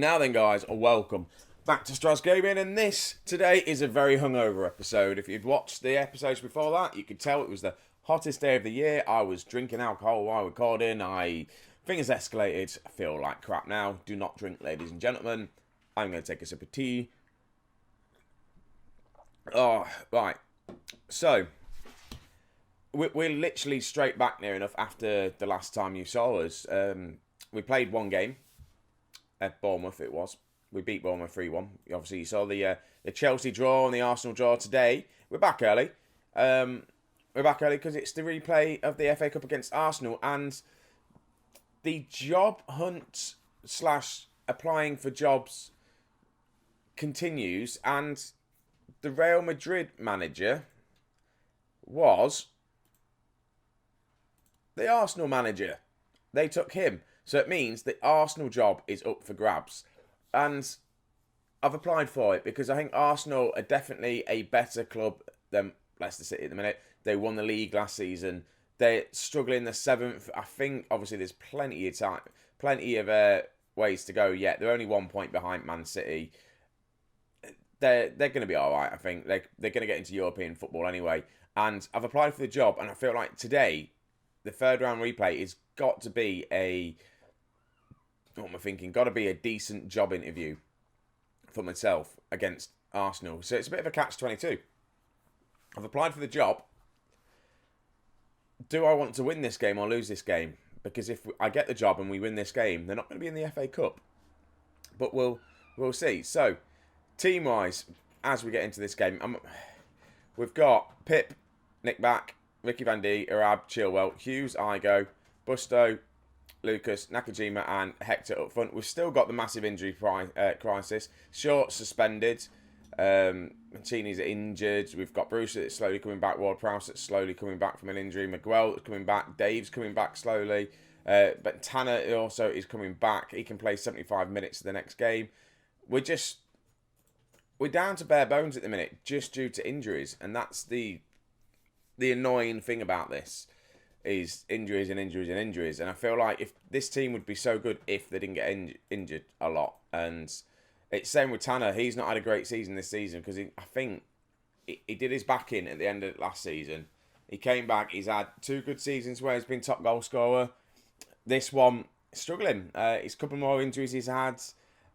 Now then, guys, welcome back to Strasz Gaming, and this today is a very hungover episode. If you've watched the episodes before that, you could tell it was the hottest day of the year. I was drinking alcohol while recording. Things escalated. I feel like crap now. Do not drink, ladies and gentlemen. I'm going to take a sip of tea. Oh, right. So, we're literally straight back near enough after the last time you saw us. We played one game. At Bournemouth, it was. We beat Bournemouth 3-1. Obviously, you saw the Chelsea draw and the Arsenal draw today. We're back early. We're back early because it's the replay of the FA Cup against Arsenal. And the job hunt / applying for jobs continues. And the Real Madrid manager was the Arsenal manager. They took him. So it means the Arsenal job is up for grabs. And I've applied for it because I think Arsenal are definitely a better club than Leicester City at the minute. They won the league last season. They're struggling the 7th. I think, obviously, there's plenty of time, plenty of ways to go yet. They're only 1 point behind Man City. They're going to be all right, I think. They're going to get into European football anyway. And I've applied for the job, and I feel like today, the third round replay has got to be a... What am I thinking? Got to be a decent job interview for myself against Arsenal. So it's a bit of a catch-22. I've applied for the job. Do I want to win this game or lose this game? Because if I get the job and we win this game, they're not going to be in the FA Cup. But we'll see. So, team-wise, as we get into this game, we've got Pip, Nick Back, Ricky Van D, Arab, Chilwell, Hughes, Igo, Busto, Lucas, Nakajima and Hector up front. We've still got the massive injury crisis. Short suspended. Mancini's injured. We've got Bruce that's slowly coming back. Ward-Prowse that's slowly coming back from an injury. Miguel that's coming back. Dave's coming back slowly. But Tanner also is coming back. He can play 75 minutes of the next game. We're down to bare bones at the minute just due to injuries. And that's the annoying thing about this. Is injuries and injuries and injuries. And I feel like if this team would be so good if they didn't get injured a lot. And it's same with Tanner. He's not had a great season this season because I think he did his back in at the end of last season. He came back. He's had 2 good seasons where he's been top goal scorer. This one, struggling. His couple more injuries he's had.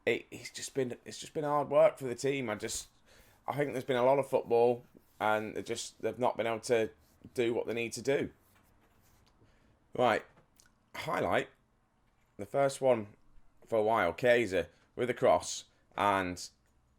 It's just been hard work for the team. I think there's been a lot of football and they've not been able to do what they need to do. Right, highlight, the first one for a while, Chiesa with a cross, and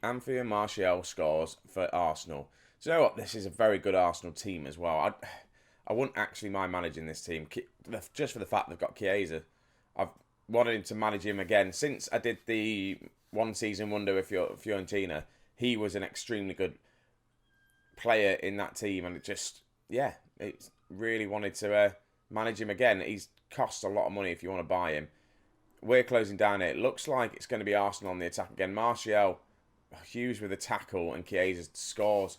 Anthony Martial scores for Arsenal. So you know what, this is a very good Arsenal team as well. I wouldn't actually mind managing this team, just for the fact they've got Chiesa. I've wanted to manage him again. Since I did the one season wonder with Fiorentina, he was an extremely good player in that team, and it's really wanted to... manage him again. He's cost a lot of money if you want to buy him. We're closing down here. It looks like it's going to be Arsenal on the attack again. Martial, Hughes with a tackle, and Chiesa scores.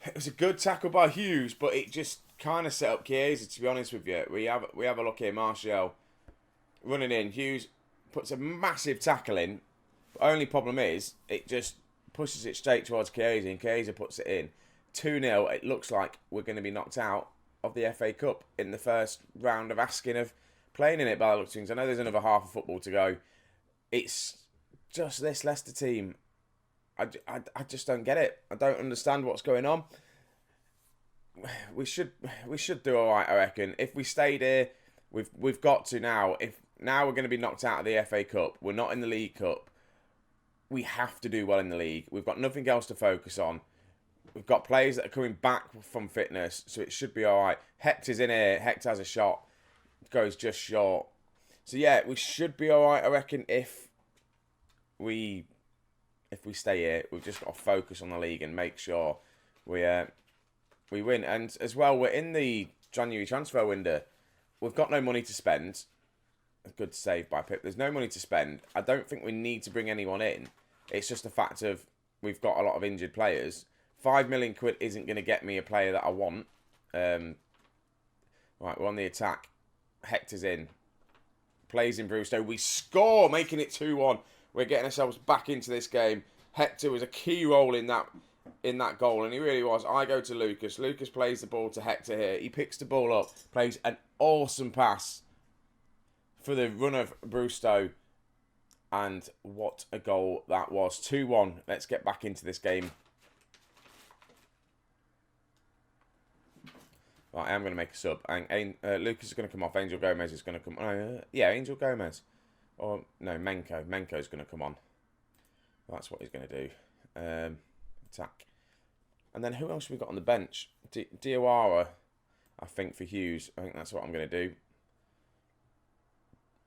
It was a good tackle by Hughes, but it just kind of set up Chiesa, to be honest with you. We have a look here. Martial running in. Hughes puts a massive tackle in. The only problem is, it just pushes it straight towards Chiesa, and Chiesa puts it in. 2-0. It looks like we're going to be knocked out of the FA Cup in the first round of asking of playing in it by the looks of things. I know there's another half of football to go. It's just this Leicester team. I just don't get it. I don't understand what's going on. We should do all right, I reckon. If we stayed here, we've got to now. If now we're going to be knocked out of the FA Cup, we're not in the League Cup. We have to do well in the league. We've got nothing else to focus on. We've got players that are coming back from fitness, so it should be all right. Hector's in here. Hector has a shot. Goes just short. So, yeah, we should be all right, I reckon, if we stay here. We've just got to focus on the league and make sure we win. And, as well, we're in the January transfer window. We've got no money to spend. A good save by Pip. There's no money to spend. I don't think we need to bring anyone in. It's just a fact of we've got a lot of injured players. 5 million quid isn't going to get me a player that I want. Right, we're on the attack. Hector's in. Plays in Brewster. We score, making it 2-1. we're getting ourselves back into this game. Hector was a key role in that goal, and he really was. I go to Lucas. Lucas plays the ball to Hector here. He picks the ball up, plays an awesome pass for the run of Brusto, and what a goal that was. 2-1. Let's get back into this game. Right, I am going to make a sub. And Lucas is going to come off. Angel Gomez is going to come on. Yeah, Angel Gomez. Or, no, Menko. Menko's going to come on. That's what he's going to do. Attack. And then who else have we got on the bench? Diawara, I think, for Hughes. I think that's what I'm going to do.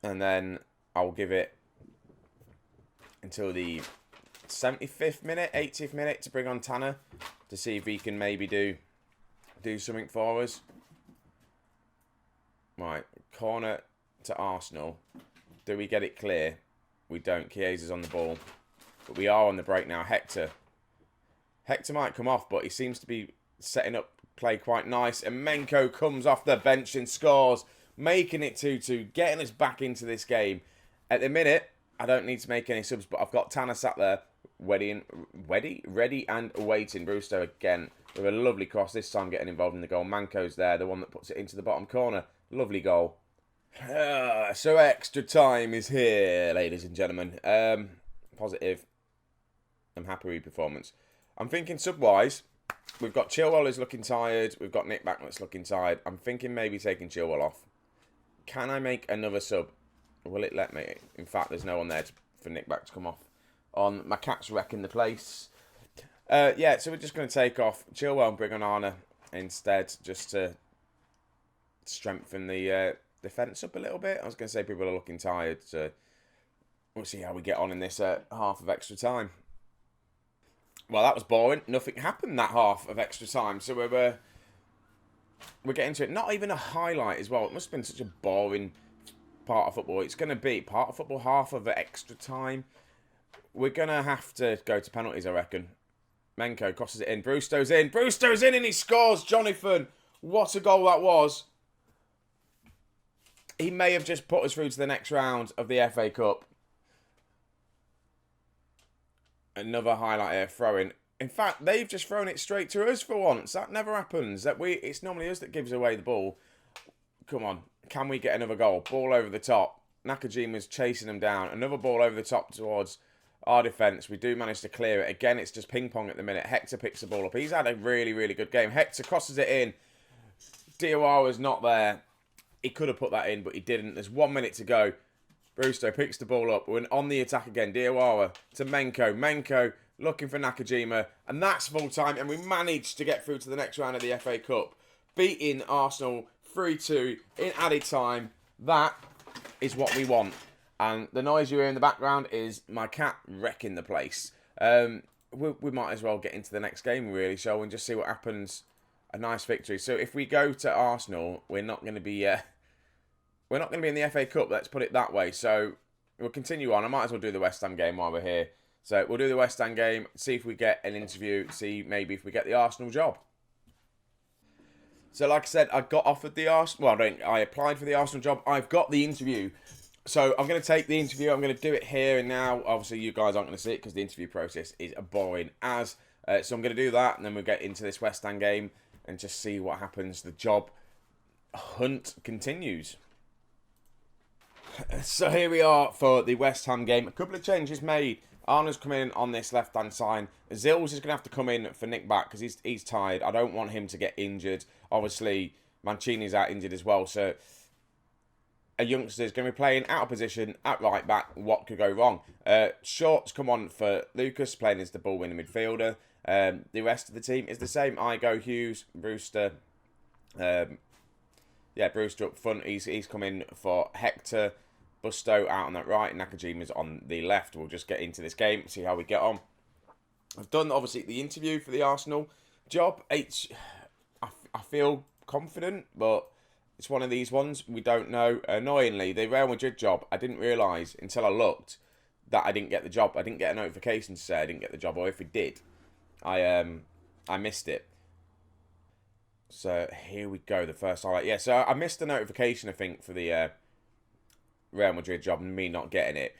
And then I'll give it until the 75th minute, 80th minute to bring on Tanner to see if he can maybe do something for us. Right, corner to Arsenal. Do we get it clear? We don't. Chiesa's on the ball. But we are on the break now. Hector might come off, but he seems to be setting up play quite nice. And Menko comes off the bench and scores, making it 2-2, getting us back into this game. At the minute, I don't need to make any subs, but I've got Tanner sat there, ready and waiting. Brusto again with a lovely cross, this time getting involved in the goal. Manco's there, the one that puts it into the bottom corner. Lovely goal. So extra time is here, ladies and gentlemen. Positive. I'm happy with performance. I'm thinking sub-wise, we've got Chilwell is looking tired. We've got Nick Backnett's looking tired. I'm thinking maybe taking Chilwell off. Can I make another sub? Will it let me? In fact, there's no one there for Nick Back to come off. On my cat's wrecking the place. Yeah, so we're just going to take off Chilwell and bring on Arna instead, just to strengthen the defence up a little bit. I was going to say people are looking tired, so we'll see how we get on in this half of extra time. Well, that was boring. Nothing happened that half of extra time, so we're getting to it. Not even a highlight as well. It must have been such a boring part of football. It's going to be part of football, half of extra time. We're going to have to go to penalties, I reckon. Menko crosses it in. Brusto's in. Brusto's in and he scores. Jonathan, what a goal that was. He may have just put us through to the next round of the FA Cup. Another highlight here, throwing. In fact, they've just thrown it straight to us for once. That never happens. It's normally us that gives away the ball. Come on. Can we get another goal? Ball over the top. Nakajima's chasing them down. Another ball over the top towards our defence. We do manage to clear it. Again, it's just ping-pong at the minute. Hector picks the ball up. He's had a really, really good game. Hector crosses it in. Diawara's not there. He could have put that in, but he didn't. There's 1 minute to go. Brusto picks the ball up. We're on the attack again. Diawara to Menko. Menko looking for Nakajima. And that's full time. And we managed to get through to the next round of the FA Cup. Beating Arsenal 3-2 in added time. That is what we want. And the noise you hear in the background is my cat wrecking the place. We might as well get into the next game, really, shall we? And just see what happens. A nice victory. So if we go to Arsenal, we're not going to be in the FA Cup, let's put it that way. So we'll continue on. I might as well do the West Ham game while we're here. So we'll do the West Ham game, see if we get an interview, see maybe if we get the Arsenal job. So like I said, I got offered the Arsenal... Well, I applied for the Arsenal job. I've got the interview. So I'm going to take the interview. I'm going to do it here and now. Obviously, you guys aren't going to see it because the interview process is boring as. So I'm going to do that, and then we'll get into this West Ham game and just see what happens. The job hunt continues. So here we are for the West Ham game. A couple of changes made. Arna's coming in on this left-hand side. Zills is going to have to come in for Nick Back because he's tired. I don't want him to get injured. Obviously, Mancini's out injured as well. So a youngster is going to be playing out of position at right back. What could go wrong? Short's come on for Lucas, playing as the ball-winning midfielder. The rest of the team is the same. Igo, Hughes, Brewster. Brewster up front. He's come in for Hector. Busto out on that right. Nakajima's on the left. We'll just get into this game, see how we get on. I've done, obviously, the interview for the Arsenal job. I feel confident, but it's one of these ones we don't know. Annoyingly, the Real Madrid job, I didn't realise until I looked that I didn't get the job. I didn't get a notification to say I didn't get the job, or if it did, I missed it. So here we go, the first highlight. Yeah, so I missed the notification, I think, for the Real Madrid job and me not getting it.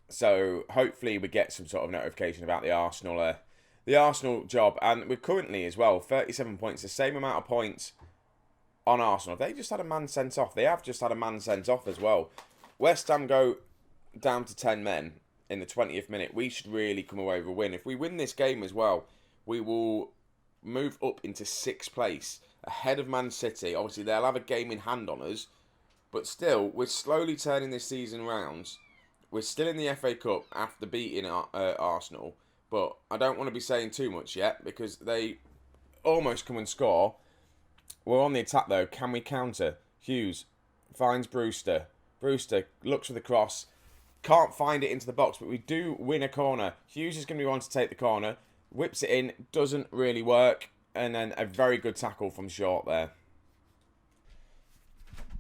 So hopefully we get some sort of notification about the Arsenal job. And we're currently as well 37 points, the same amount of points on Arsenal. They just had a man sent off. They have just had a man sent off as well. West Ham go down to 10 men in the 20th minute. We should really come away with a win. If we win this game as well, we will move up into 6th place ahead of Man City. Obviously, they'll have a game in hand on us, but still, we're slowly turning this season round. We're still in the FA Cup after beating Arsenal, but I don't want to be saying too much yet because they almost come and score. We're on the attack though. Can we counter? Hughes finds Brewster. Brewster looks for the cross. Can't find it into the box, but we do win a corner. Hughes is going to be one to take the corner. Whips it in. Doesn't really work. And then a very good tackle from short there.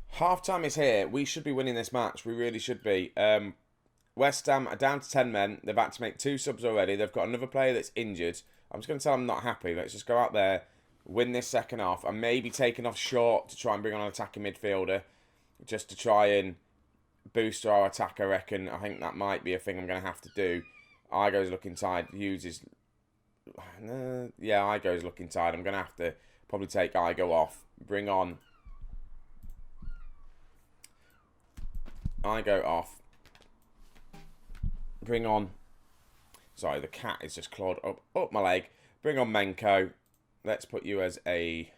Half-time is here. We should be winning this match. We really should be. West Ham are down to 10 men. They've had to make 2 subs already. They've got another player that's injured. I'm just going to tell them I'm not happy. Let's just go out there, win this second half. I'm maybe taking off short to try and bring on an attacking midfielder. Just to try and boost our attack, I reckon. I think that might be a thing I'm going to have to do. Igo's looking tired. Hughes is... yeah, Igo's looking tired. I'm going to have to probably take Igo off. Bring on... Igo off. Bring on... Sorry, the cat is just clawed up my leg. Bring on Menko. Let's put you as a...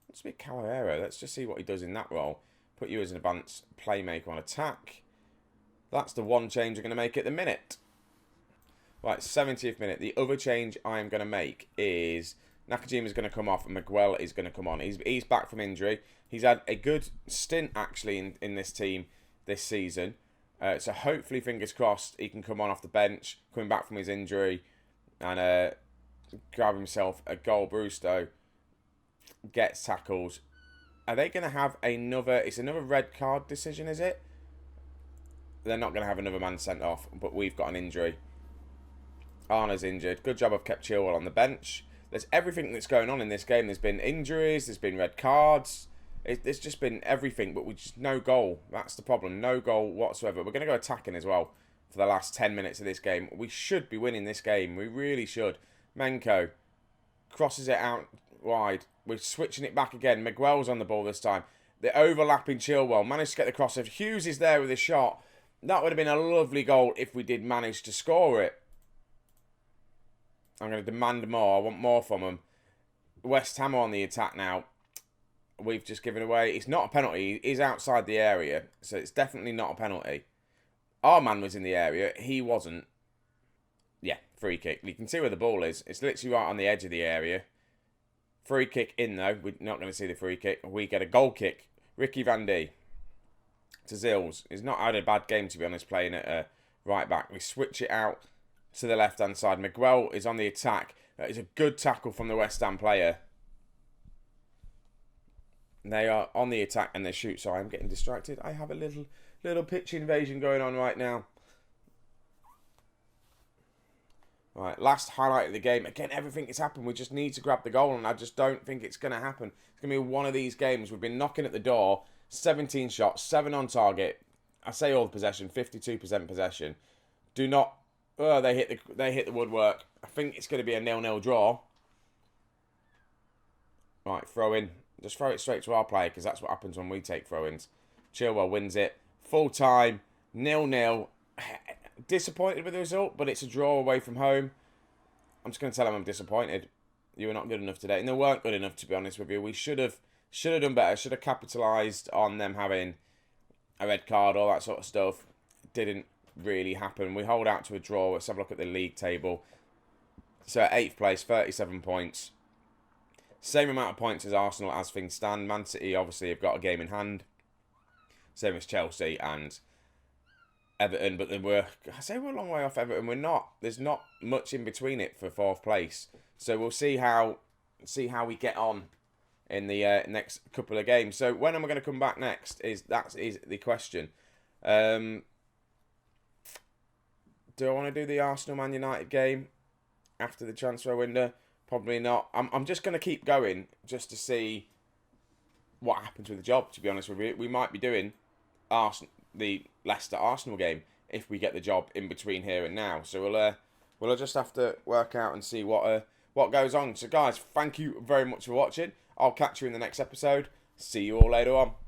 Let's be Caballero. Let's just see what he does in that role. Put you as an advanced playmaker on attack. That's the one change we're going to make at the minute. Right, 70th minute. The other change I'm going to make is Nakajima's going to come off and Miguel is going to come on. He's back from injury. He's had a good stint, actually, in this team this season. So hopefully, fingers crossed, he can come on off the bench, coming back from his injury, and grab himself a goal. Brewster gets tackles. Are they going to have another... It's another red card decision, is it? They're not going to have another man sent off, but we've got an injury. Arna's injured. Good job I've kept Chilwell on the bench. There's everything that's going on in this game. There's been injuries. There's been red cards. There's just been everything, but we just no goal. That's the problem. No goal whatsoever. We're going to go attacking as well for the last 10 minutes of this game. We should be winning this game. We really should. Menko crosses it out wide. We're switching it back again. Miguel's on the ball this time. The overlapping Chilwell. Managed to get the cross. If Hughes is there with his shot, that would have been a lovely goal if we did manage to score it. I'm going to demand more. I want more from them. West Ham on the attack now. We've just given away. It's not a penalty. He's outside the area, so it's definitely not a penalty. Our man was in the area. He wasn't. Yeah, free kick. You can see where the ball is. It's literally right on the edge of the area. Free kick in, though. We're not going to see the free kick. We get a goal kick. Ricky Van D to Zills. He's not had a bad game, to be honest, playing at right back. We switch it out to the left-hand side. Miguel is on the attack. That is a good tackle from the West Ham player. They are on the attack and they shoot. Sorry, I'm getting distracted. I have a little pitch invasion going on right now. Right, last highlight of the game. Again, everything has happened. We just need to grab the goal, and I just don't think it's going to happen. It's going to be one of these games. We've been knocking at the door. 17 shots, 7 on target. I say all the possession, 52% possession. Do not... Oh, they hit the woodwork. I think it's going to be a 0-0 draw. Right, throw in. Just throw it straight to our player, because that's what happens when we take throw-ins. Chilwell wins it. Full time. 0-0. Disappointed with the result, but it's a draw away from home. I'm just going to tell them I'm disappointed. You were not good enough today. And they weren't good enough, to be honest with you. We should have done better. Should have capitalised on them having a red card, all that sort of stuff. Didn't really happen. We hold out to a draw. Let's have a look at the league table. So, 8th place, 37 points. Same amount of points as Arsenal as things stand. Man City obviously have got a game in hand. Same as Chelsea and Everton. But I say we're a long way off Everton. We're not. There's not much in between it for 4th place. So we'll see how we get on in the next couple of games. So when am I going to come back next? Is the question. Do I want to do the Arsenal Man United game after the transfer window? Probably not. I'm just going to keep going just to see what happens with the job, to be honest with you. We might be doing the Leicester Arsenal game if we get the job in between here and now. So we'll just have to work out and see what goes on. So guys, thank you very much for watching. I'll catch you in the next episode. See you all later on.